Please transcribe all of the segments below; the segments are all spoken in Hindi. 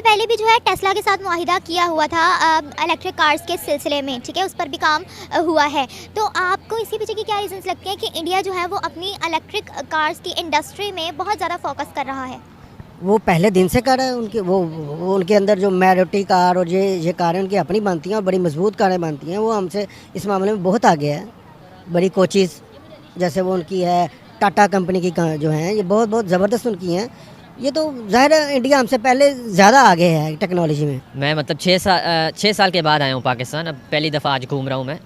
इससे पहले भी जो है टेस्ला के साथ मुआहिदा किया हुआ था इलेक्ट्रिक कार्स के सिलसिले में, ठीक है, उस पर भी काम हुआ है। तो आपको इसके पीछे की क्या रीजंस लगते हैं कि इंडिया जो है वो अपनी इलेक्ट्रिक कार्स की इंडस्ट्री में बहुत ज़्यादा फोकस कर रहा है? वो पहले दिन से कर रहे हैं। उनके वो उनके अंदर जो मैरुति कार और ये कारें उनकी अपनी बनती हैं और बड़ी मजबूत कारें बनती हैं। वो हमसे इस मामले में बहुत आगे है। बड़ी कोचिज़ जैसे वो उनकी है, टाटा कंपनी की जो हैं, ये बहुत बहुत ज़बरदस्त उनकी हैं। ये तो ज़ाहिर है इंडिया हमसे पहले ज़्यादा आगे है टेक्नोलॉजी में। मैं मतलब 6 साल के बाद आया हूँ पाकिस्तान। अब पहली दफ़ा आज घूम रहा हूँ मैं,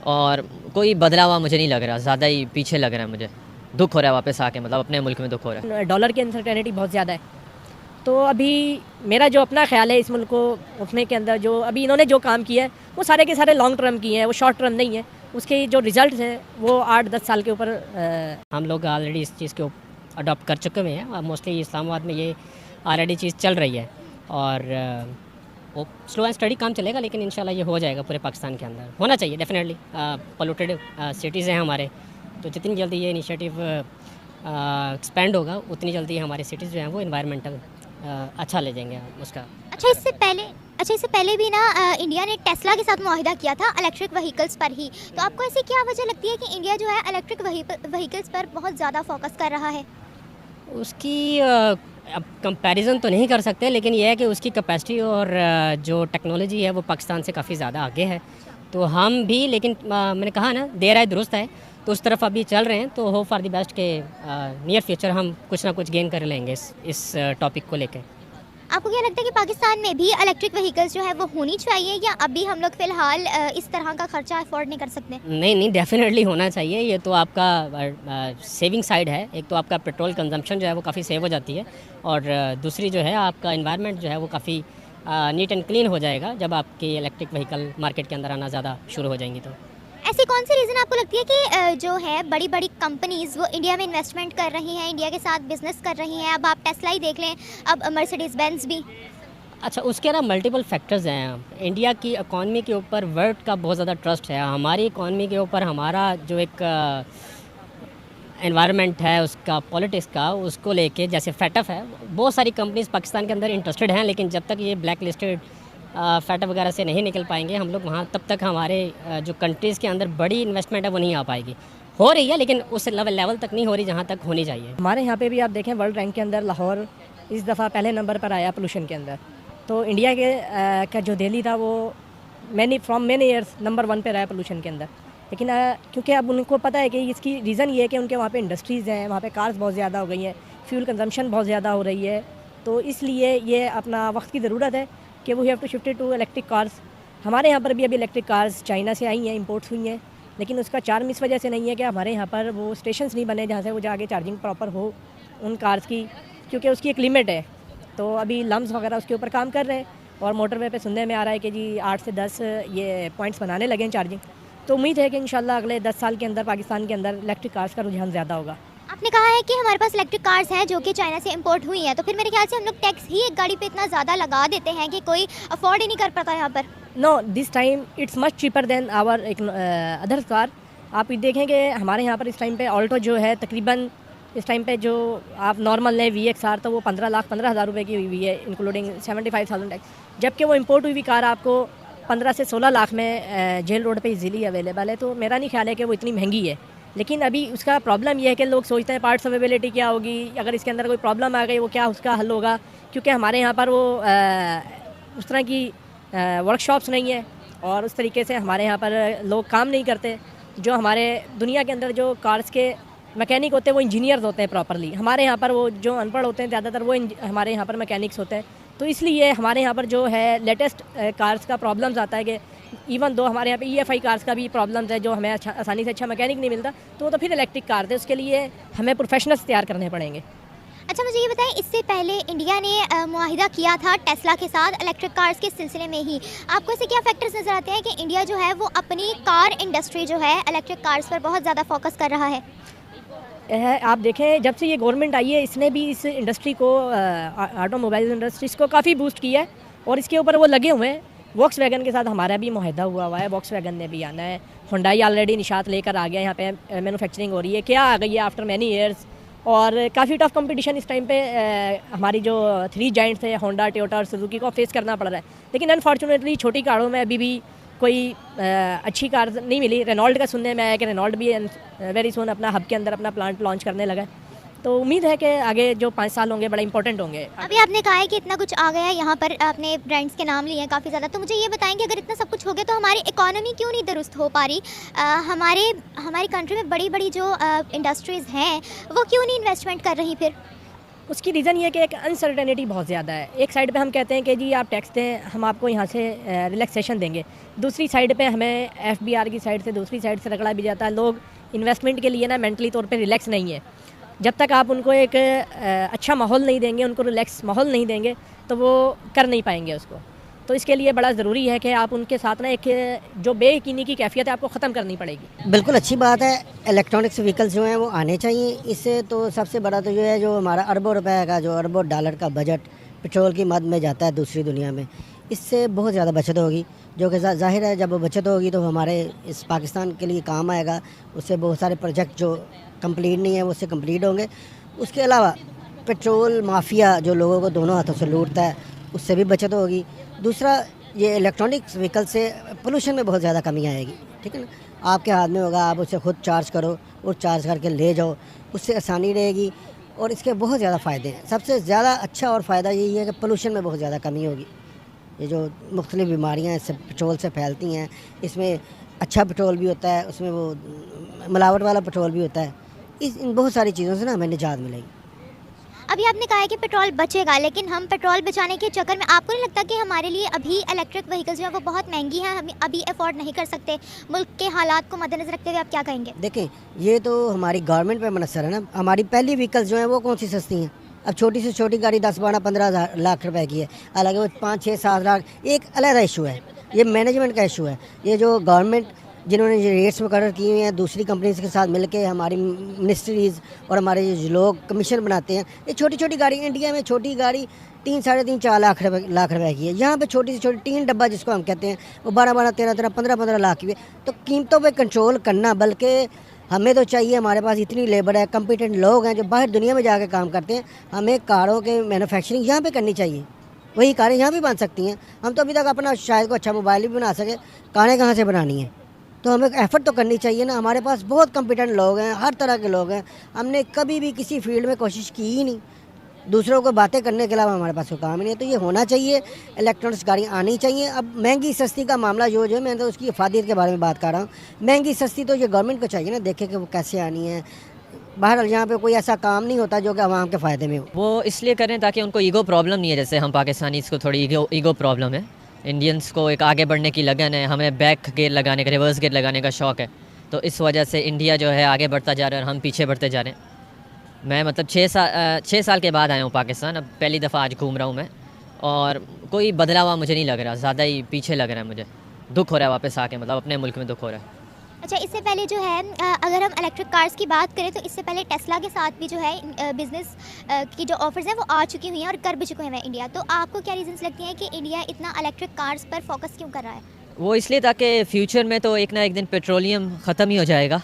और कोई बदला हुआ मुझे नहीं लग रहा, ज़्यादा ही पीछे लग रहा है मुझे। दुख हो रहा है वापस आके, मतलब अपने मुल्क में दुख हो रहा है। डॉलर की अनसर्टेनिटी बहुत ज़्यादा है। तो अभी मेरा जो अपना ख्याल है इस मुल्क को उठने के अंदर, जो अभी इन्होंने जो काम किया है वो सारे के सारे लॉन्ग टर्म किए हैं, वो शॉर्ट टर्म नहीं है। उसके जो रिज़ल्ट हैं वो 8-10 साल के ऊपर हम लोग ऑलरेडी इस चीज़ को अडॉप्ट कर चुके हुए हैं। मोस्टली इस्लामाबाद में ये ऑलरेडी चीज़ चल रही है, और वो स्लो एंड स्टडी काम चलेगा, लेकिन इंशाल्लाह ये हो जाएगा पूरे पाकिस्तान के अंदर। होना चाहिए डेफिनेटली। पोल्यूटेड सिटीज़ हैं हमारे, तो जितनी जल्दी ये इनिशिएटिव एक्सपेंड होगा उतनी जल्दी हमारे सिटीज़ जो हैं वो इन्वायरमेंटल अच्छा ले जाएंगे उसका। अच्छा, इससे पहले भी ना इंडिया ने टेस्ला के साथ मुआहिदा किया था इलेक्ट्रिक व्हीकल्स पर ही। तो आपको ऐसी क्या वजह लगती है कि इंडिया जो है इलेक्ट्रिक व्हीकल्स पर बहुत ज़्यादा फोकस कर रहा है? उसकी अब कंपैरिजन तो नहीं कर सकते, लेकिन यह है कि उसकी कैपेसिटी और जो टेक्नोलॉजी है वो पाकिस्तान से काफ़ी ज़्यादा आगे है। तो हम भी, लेकिन मैंने कहा ना, देर आए दुरुस्त है, तो उस तरफ अभी चल रहे हैं। तो होप फॉर द बेस्ट के नियर फ्यूचर हम कुछ ना कुछ गेन कर लेंगे इस टॉपिक को लेकर। आपको क्या लगता है कि पाकिस्तान में भी इलेक्ट्रिक व्हीकल्स जो है वो होनी चाहिए, या अभी हम लोग फ़िलहाल इस तरह का खर्चा अफोर्ड नहीं कर सकते? नहीं, डेफिनेटली होना चाहिए। ये तो आपका सेविंग साइड है। एक तो आपका पेट्रोल कंजम्पशन जो है वो काफ़ी सेव हो जाती है, और दूसरी जो है आपका इन्वायरमेंट जो है वो काफ़ी नीट एंड क्लीन हो जाएगा जब आपकी इलेक्ट्रिक व्हीकल मार्केट के अंदर आना ज़्यादा शुरू हो जाएंगी। तो ऐसी कौन सी रीज़न आपको लगती है कि जो है बड़ी बड़ी कंपनीज़ वो इंडिया में इन्वेस्टमेंट कर रही हैं, इंडिया के साथ बिजनेस कर रही हैं? अब आप टेस्ला ही देख लें, अब मर्सिडीज़ बेंज भी। अच्छा, उसके ना मल्टीपल फैक्टर्स हैं। इंडिया की इकॉनमी के ऊपर वर्ल्ड का बहुत ज़्यादा ट्रस्ट है। हमारी इकॉनमी के ऊपर हमारा जो एक एनवायरनमेंट है उसका, पॉलिटिक्स का, उसको लेके जैसे फैटअप है, बहुत सारी कंपनीज पाकिस्तान के अंदर इंटरेस्टेड हैं, लेकिन जब तक ये ब्लैक लिस्टेड फैटअप वगैरह से नहीं निकल पाएंगे हम लोग वहाँ, तब तक हमारे जो कंट्रीज़ के अंदर बड़ी इन्वेस्टमेंट है वो नहीं आ पाएगी। हो रही है, लेकिन उस लेवल तक नहीं हो रही जहाँ तक होनी चाहिए। हमारे यहाँ पे भी आप देखें वर्ल्ड रैंक के अंदर लाहौर इस दफ़ा पहले नंबर पर आया पोल्यूशन के अंदर। तो इंडिया के का जो दिल्ली था वो फ्रॉम मैनी ईयर्स नंबर 1 पे रहा है पोल्यूशन के अंदर। लेकिन क्योंकि अब उनको पता है कि इसकी रीज़न ये है कि उनके वहाँ पे इंडस्ट्रीज़ हैं, वहाँ पे कार्स बहुत ज़्यादा हो गई हैं, फ्यूल कंजम्पशन बहुत ज़्यादा हो रही है। तो इसलिए ये अपना वक्त की ज़रूरत है कि we have to shift to electric cars. हमारे यहाँ पर भी अभी इलेक्ट्रिक कार्स चाइना से आई हैं, इंपोर्ट्स हुई हैं, लेकिन उसका चार्म इस वजह से नहीं है कि हमारे यहाँ पर वो स्टेशंस नहीं बने जहाँ से वो जाके चार्जिंग प्रॉपर हो उन कार्स की, क्योंकि उसकी एक लिमिट है। तो अभी लम्स वगैरह उसके ऊपर काम कर रहे हैं, और मोटरवे पे सुनने में आ रहा है कि जी 8 से 10 ये पॉइंट्स बनाने लगे हैं चार्जिंग। तो उम्मीद है कि इंशाल्लाह अगले 10 साल के अंदर पाकिस्तान के अंदर इलेक्ट्रिक कार्स का रुझान ज़्यादा होगा। आपने कहा है कि हमारे पास इलेक्ट्रिक कार्स हैं जो कि चाइना से इंपोर्ट हुई हैं, तो फिर मेरे ख्याल से हम लोग टैक्स ही एक गाड़ी पे इतना ज़्यादा लगा देते हैं कि कोई अफोर्ड ही नहीं कर पाता यहाँ पर। No, this time it's much cheaper than our other car. आप देखें कि हमारे यहाँ पर इस टाइम पे ऑल्टो जो है तकरीबन इस टाइम पे जो आप नॉर्मल लें VXR, तो वो 15,15,000 रुपये की हुई है, इंक्लूडिंग 75,000 टैक्स। जबकि वो इंपोर्ट हुई हुई कार आपको 15 से 16 लाख में जेल रोड पे इजीली अवेलेबल है। तो मेरा नहीं ख्याल है कि वो इतनी महंगी है। लेकिन अभी उसका प्रॉब्लम यह है कि लोग सोचते हैं पार्ट्स अवेलेबिलिटी क्या होगी, अगर इसके अंदर कोई प्रॉब्लम आ गई वो क्या उसका हल होगा, क्योंकि हमारे यहाँ पर वो उस तरह की वर्कशॉप्स नहीं है, और उस तरीके से हमारे यहाँ पर लोग काम नहीं करते। जो हमारे दुनिया के अंदर जो कार्स के मैकेनिक होते हैं वो इंजीनियर्स होते हैं प्रॉपरली। हमारे यहाँ पर वो जो अनपढ़ होते हैं ज़्यादातर वो हमारे यहाँ पर मैकेनिक्स होते हैं। तो इसलिए हमारे यहाँ पर जो है लेटेस्ट कार्स का प्रॉब्लम्स आता है कि इवन दो हमारे यहाँ पे EFI कार्स का भी प्रॉब्लम्स है, जो हमें आसानी से अच्छा मैकेनिक नहीं मिलता, तो फिर इलेक्ट्रिक कार थे, उसके लिए हमें प्रोफेशनल्स तैयार करने पड़ेंगे। अच्छा, मुझे ये बताएं, इससे पहले इंडिया ने मुआहिदा किया था टेस्ला के साथ इलेक्ट्रिक कार्स के सिलसिले में ही। आपको ऐसे क्या फैक्टर्स नज़र आते हैं कि इंडिया जो है वो अपनी कार इंडस्ट्री जो है इलेक्ट्रिक कार्स पर बहुत ज़्यादा फोकस कर रहा है? आप देखें जब से ये गवर्नमेंट आई है इसने भी इस इंडस्ट्री को, ऑटोमोबाइल इंडस्ट्रीज़ को काफ़ी बूस्ट किया है, और इसके ऊपर वो लगे हुए हैं। वॉक्सवैगन के साथ हमारा भी मुआहिदा हुआ है, वॉक्सवैगन ने भी आना है। हुंडई ऑलरेडी निशात लेकर आ गया, यहाँ पे मैन्युफैक्चरिंग हो रही है, क्या आ गई है आफ्टर मैनी ईयर्स। और काफ़ी टफ कंपटीशन इस टाइम पे हमारी जो 3 जाइंट्स है होंडा, टोयोटा और सुजुकी को फेस करना पड़ रहा है। लेकिन अनफॉर्चुनेटली छोटी कारों में अभी भी कोई अच्छी कार नहीं मिली। रेनॉल्ट का सुनने में आया कि रेनॉल्ट भी वेरी सून अपना हब के अंदर अपना प्लांट लॉन्च करने लगा है। तो उम्मीद है कि आगे जो 5 साल होंगे बड़ा इंपॉर्टेंट होंगे। अभी आपने कहा है कि इतना कुछ आ गया है, यहाँ पर आपने ब्रांड्स के नाम लिए हैं काफ़ी ज़्यादा, तो मुझे ये बताएंगे अगर इतना सब कुछ हो गया तो हमारी इकोनॉमी क्यों नहीं दुरुस्त हो पा रही? हमारी कंट्री में बड़ी बड़ी जो इंडस्ट्रीज़ हैं वो क्यों नहीं इन्वेस्टमेंट कर रही फिर? उसकी रीज़न ये है कि एक अनसर्टेनिटी बहुत ज़्यादा है। एक साइड पे हम कहते हैं कि जी आप टैक्स दें, हम आपको यहाँ से रिलैक्सेशन देंगे। दूसरी साइड पे हमें FBR की साइड से दूसरी साइड से रगड़ा भी जाता है। लोग इन्वेस्टमेंट के लिए ना मेंटली तौर पे रिलैक्स नहीं है। जब तक आप उनको एक अच्छा माहौल नहीं देंगे, उनको रिलैक्स माहौल नहीं देंगे तो वो कर नहीं पाएंगे उसको। तो इसके लिए बड़ा ज़रूरी है कि आप उनके साथ ना एक जो बेयकीनी की कैफियत है आपको ख़त्म करनी पड़ेगी। बिल्कुल अच्छी बात है, इलेक्ट्रॉनिक्स व्हीकल्स जो हैं वो आने चाहिए। इससे तो सबसे बड़ा तो जो है जो हमारा अरबों रुपए का जो अरबों डॉलर का बजट पेट्रोल की मद में जाता है दूसरी दुनिया में, इससे बहुत ज़्यादा बचत होगी। जो कि जाहिर है जब वो बचत होगी तो हमारे इस पाकिस्तान के लिए काम आएगा। उससे बहुत सारे प्रोजेक्ट जो कंप्लीट नहीं है वो उससे कंप्लीट होंगे। उसके अलावा पेट्रोल माफिया जो लोगों को दोनों हाथों से लूटता है उससे भी बचत होगी। दूसरा ये इलेक्ट्रॉनिक्स व्हीकल से पोल्यूशन में बहुत ज़्यादा कमी आएगी। ठीक है ना, आपके हाथ में होगा, आप उसे खुद चार्ज करो और चार्ज करके ले जाओ, उससे आसानी रहेगी और इसके बहुत ज़्यादा फ़ायदे हैं। सबसे ज़्यादा अच्छा और फ़ायदा यही है कि पोल्यूशन में बहुत ज़्यादा कमी होगी। ये जो मुख्तलिफ़ बीमारियाँ इससे पेट्रोल से फैलती हैं, इसमें अच्छा पेट्रोल भी होता है, उसमें वो मिलावट वाला पेट्रोल भी होता है। इन बहुत सारी चीज़ों से ना हमें निजात मिलेगी। अभी आपने कहा है कि पेट्रोल बचेगा, लेकिन हम पेट्रोल बचाने के चक्कर में आपको नहीं लगता कि हमारे लिए अभी इलेक्ट्रिक व्हीकल्स जो है वो बहुत महंगी हैं, हम अभी अफोर्ड नहीं कर सकते? मुल्क के हालात को मद्देनजर रखते हुए आप क्या कहेंगे? देखें, ये तो हमारी गवर्नमेंट पे मुनसर है ना। हमारी पहली व्हीकल्स जो हैं वो कौन सी सस्ती हैं? अब छोटी से छोटी गाड़ी 10, 12, 15 लाख रुपए की है, हालांकि वो 5, 6, 7 लाख एक अलग इशू है। ये मैनेजमेंट का इशू है। ये जो गवर्नमेंट जिन्होंने ये रेट्स मुकर्रर किए हुए हैं दूसरी कंपनीज के साथ मिलके, हमारी मिनिस्ट्रीज़ और हमारे जो लोग कमीशन बनाते हैं, ये छोटी छोटी गाड़ी, इंडिया में छोटी गाड़ी 3, साढ़े 3, 4 लाख रुपए की है। यहाँ पे छोटी से छोटी 3 डब्बा जिसको हम कहते हैं वो 12, 12, 13, 15 लाख की है। तो कीमतों पे कंट्रोल करना, बल्कि हमें तो चाहिए, हमारे पास इतनी लेबर है, कम्पिटेंट लोग हैं जो बाहर दुनिया में जाकर काम करते हैं, हमें कारों के मैन्युफैक्चरिंग यहाँ पे करनी चाहिए। वही कारें यहाँ भी बन सकती हैं। हम तो अभी तक अपना शायद को अच्छा मोबाइल भी बना सके, कारें कहाँ से बनानी है? तो हमें एफ़र्ट तो करनी चाहिए ना। हमारे पास बहुत कम्पिटेंट लोग हैं, हर तरह के लोग हैं। हमने कभी भी किसी फील्ड में कोशिश की ही नहीं, दूसरों को बातें करने के अलावा हमारे पास कोई काम ही नहीं है। तो ये होना चाहिए, इलेक्ट्रॉनिक्स गाड़ियाँ आनी चाहिए। अब महंगी सस्ती का मामला जो है, मैं तो उसकी अफादियत के बारे में बात कर रहा हूँ। महंगी सस्ती तो ये गवर्नमेंट को चाहिए ना, देखे कि वो कैसे आनी है। बाहर यहाँ पे कोई ऐसा काम नहीं होता जो कि आवाम के फ़ायदे में हो। वो इसलिए करें ताकि उनको ईगो प्रॉब्लम नहीं है। जैसे हम पाकिस्तानी इसको थोड़ी ईगो प्रॉब्लम है। इंडियंस को एक आगे बढ़ने की लगन है, हमें बैक गेयर लगाने का, रिवर्स गेयर लगाने का शौक़ है। तो इस वजह से इंडिया जो है आगे बढ़ता जा रहा है और हम पीछे बढ़ते जा रहे हैं। मैं मतलब 6 साल के बाद आया हूँ पाकिस्तान। अब पहली दफ़ा आज घूम रहा हूँ मैं, और कोई बदलाव मुझे नहीं लग रहा, ज़्यादा ही पीछे लग रहा है मुझे। दुख हो रहा है वापस आके, मतलब अपने मुल्क में दुख हो रहा है। अच्छा, इससे पहले जो है अगर हम इलेक्ट्रिक कार्स की बात करें तो इससे पहले टेस्ला के साथ भी जो है बिज़नेस की जो ऑफर्स हैं वो आ चुकी हुई हैं और कर भी चुके हैं इंडिया। तो आपको क्या रीजंस लगती हैं कि इंडिया इतना इलेक्ट्रिक कार्स पर फोकस क्यों कर रहा है? वो इसलिए ताकि फ्यूचर में तो एक ना एक दिन पेट्रोलियम ख़त्म ही हो जाएगा।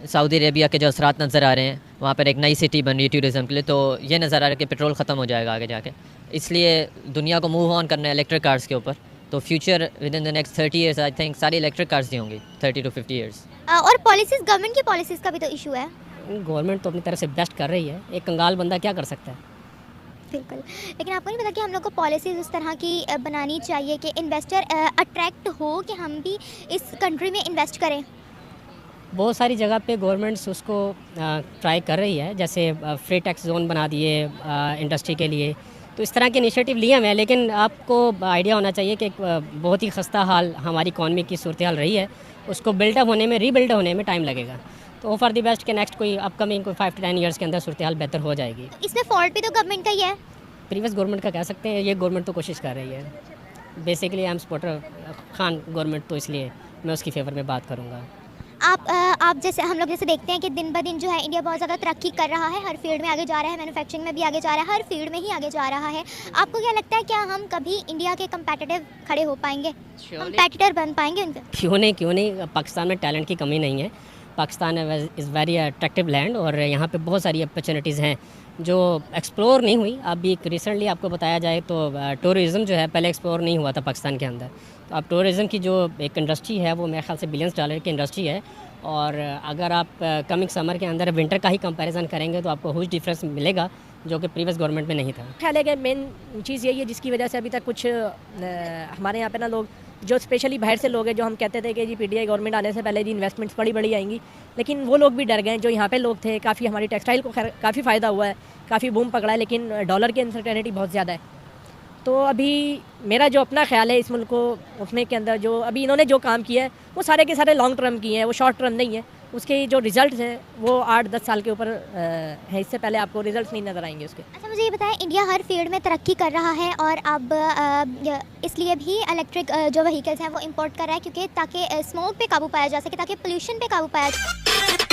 सऊदी अरेबिया के जो असरात नज़र आ रहे हैं, वहाँ पर एक नई सिटी बन रही है टूरिज़म के लिए, तो ये नज़र आ रहा है कि पेट्रोल ख़त्म हो जाएगा आगे जाके। इसलिए दुनिया को मूव ऑन करना है इलेक्ट्रिक कार्स के ऊपर। तो future with in the next 30 years I think सारी इलेक्ट्रिक कार्स ही होंगी, 30 to 50 ईयर्स। और पॉलिसीज़, गवर्नमेंट की पॉलिसीज़ का भी तो इशू है। गवर्नमेंट तो अपनी तरफ से बेस्ट कर रही है, एक कंगाल बंदा क्या कर सकता है? बिल्कुल, लेकिन आपको नहीं पता कि हम लोग को पॉलिसीज़ उस तरह की बनानी चाहिए कि इन्वेस्टर अट्रैक्ट हो कि हम भी इस कंट्री में इन्वेस्ट करें? बहुत सारी जगह पे गवर्नमेंट्स उसको ट्राई कर रही है, जैसे फ्री टैक्स जोन बना दिए इंडस्ट्री के लिए। तो इस तरह के इनिशिएटिव लिए हैं, लेकिन आपको आइडिया होना चाहिए कि एक बहुत ही खस्ता हाल हमारी इकॉनमी की सूरत हाल रही है, उसको बिल्डअप होने में, रीबिल्ड होने में टाइम लगेगा। तो होप फॉर द बेस्ट के नेक्स्ट कोई अपकमिंग कोई 5 to 10 ईयर्स के अंदर सूरत हाल बेहतर हो जाएगी। इसमें फॉल्ट भी तो गवर्नमेंट का ही है। प्रीवियस गवर्नमेंट का कह सकते हैं, ये गवर्नमेंट तो कोशिश कर रही है। Basically I am supporter Khan government, तो इसलिए मैं उसकी फेवर में बात करूँगा। आप जैसे हम लोग जैसे देखते हैं कि दिन ब दिन जो है इंडिया बहुत ज़्यादा तरक्की कर रहा है, हर फील्ड में आगे जा रहा है, मैन्युफैक्चरिंग में भी आगे जा रहा है, हर फील्ड में ही आगे जा रहा है। आपको क्या लगता है, क्या हम कभी इंडिया के कंपेटिटिव खड़े हो पाएंगे, कंपेटिटर बन पाएंगे उनके? क्यों नहीं, पाकिस्तान में टैलेंट की कमी नहीं है। Pakistan is very attractive land और यहाँ पे बहुत सारी अपॉर्चुनिटीज़ हैं जो एक्सप्लोर नहीं हुई। अभी रिसेंटली आपको बताया जाए तो टूरिज़्म जो है पहले एक्सप्लोर नहीं हुआ था पाकिस्तान के अंदर। तो अब टूरिज़्म की जो एक इंडस्ट्री है वो मेरे ख्याल से बिलियंस डॉलर की इंडस्ट्री है। और अगर आप कमिंग समर के अंदर विंटर का ही कंपैरिजन करेंगे तो आपको हुज डिफरेंस मिलेगा जो कि प्रीवियस गवर्नमेंट में नहीं था। ख्याल है कि मेन चीज़ यही है जिसकी वजह से अभी तक कुछ हमारे यहाँ पे ना लोग जो स्पेशली बाहर से लोग हैं, जो हम कहते थे कि जी पीटीआई गवर्नमेंट आने से पहले जी इन्वेस्टमेंट्स बड़ी आएंगी, लेकिन वो लोग भी डर गए। जो यहाँ पे लोग थे, काफ़ी हमारी टेक्सटाइल को काफ़ी फ़ायदा हुआ है, काफ़ी बूम पकड़ा है, लेकिन डॉलर की अनसर्टेनिटी बहुत ज़्यादा है। तो अभी मेरा जो अपना ख्याल है इस मुल्क को उठने के अंदर, जो अभी इन्होंने जो काम किया है वो सारे के सारे लॉन्ग टर्म किए हैं, वो शॉर्ट टर्म नहीं है। उसके जो रिजल्ट्स हैं वो 8-10 साल के ऊपर है, इससे पहले आपको रिजल्ट्स नहीं नज़र आएंगे उसके। अच्छा, मुझे ये बताएं, इंडिया हर फील्ड में तरक्की कर रहा है और अब इसलिए भी इलेक्ट्रिक जो व्हीकल्स हैं वो इंपोर्ट कर रहा है, क्योंकि ताकि स्मोक पे काबू पाया जा सके, ताकि पोल्यूशन पे काबू पाया जा